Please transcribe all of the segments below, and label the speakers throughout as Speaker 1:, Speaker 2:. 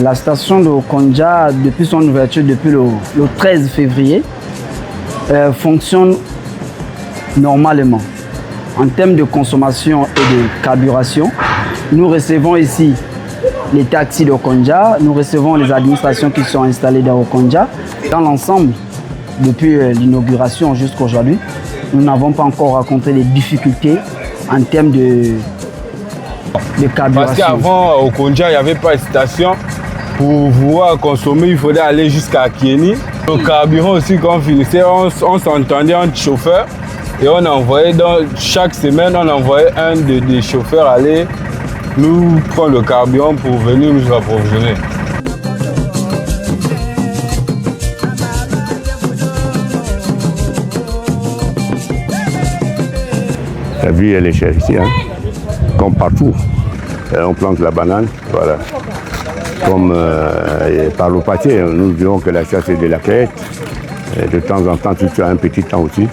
Speaker 1: La station de Okonja, depuis son ouverture, depuis le 13 février, fonctionne normalement. En termes de consommation et de carburation, nous recevons ici les taxis d'Okonja, nous recevons les administrations qui sont installées dans Okonja. Dans l'ensemble, depuis l'inauguration jusqu'à aujourd'hui, nous n'avons pas encore rencontré des difficultés en termes de carburation.
Speaker 2: Parce qu'avant, au Okonja, il n'y avait pas de station. Pour pouvoir consommer, il fallait aller jusqu'à Kieni. Le carburant aussi, quand on finissait, on s'entendait entre chauffeurs. Et on envoyait, chaque semaine, on envoyait un des chauffeurs aller nous prendre le carburant pour venir nous approvisionner.
Speaker 3: La vie, elle est chère ici, hein? Comme partout. On plante la banane, voilà. Comme par le passé, nous disons que la chasse est de la quête. De temps en temps, tu as un petit temps aussi.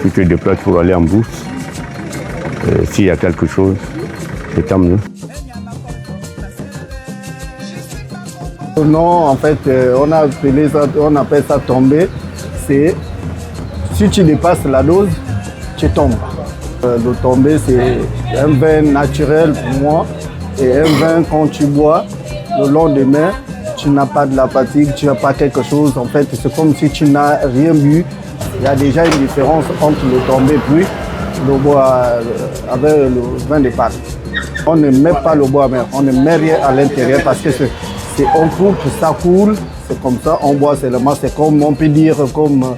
Speaker 3: Tu te déplaces pour aller en bourse. S'il y a quelque chose, c'est tant mieux.
Speaker 4: Non, en fait, on appelle ça tomber. C'est si tu dépasses la dose, tu tombes. Le tomber, c'est un vin naturel pour moi. Et un vin, quand tu bois, le lendemain, tu n'as pas de la fatigue, tu n'as pas quelque chose. En fait, c'est comme si tu n'as rien bu. Il y a déjà une différence entre le tombé puis le bois avec le vin de palme. On ne met pas le bois amer, on ne met rien à l'intérieur parce que on coupe, ça coule, c'est comme ça, on boit seulement. C'est comme, on peut dire, comme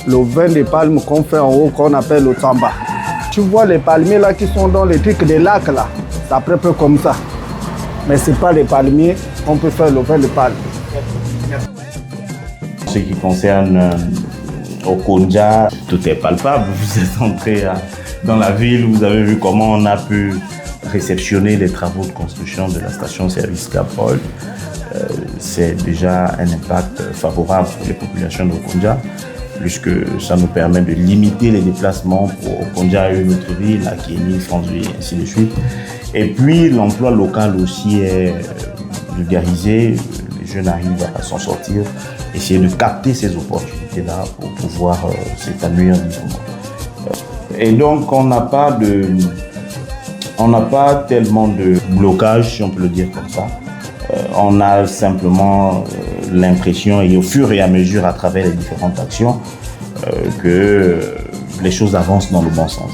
Speaker 4: le vin de palme qu'on fait en haut, qu'on appelle le tamba. Tu vois les palmiers là qui sont dans les trucs des lacs là, c'est à peu près comme ça. Mais ce n'est pas les palmiers qu'on peut faire le vin de palme.
Speaker 5: Ce qui concerne Okonja, tout est palpable. Vous êtes entré dans la ville, vous avez vu comment on a pu réceptionner les travaux de construction de la station-service Cap-Brol. C'est déjà un impact favorable pour les populations d'Okonja, puisque ça nous permet de limiter les déplacements pour Okonja et une autre ville, à Kieni, Franzui, et ainsi de suite. Et puis l'emploi local aussi est vulgarisé, les jeunes arrivent à s'en sortir, essayer de capter ces opportunités-là pour pouvoir s'épanouir librement. Et donc on n'a pas tellement de blocage, si on peut le dire comme ça. On a simplement l'impression, et au fur et à mesure à travers les différentes actions, que les choses avancent dans le bon sens.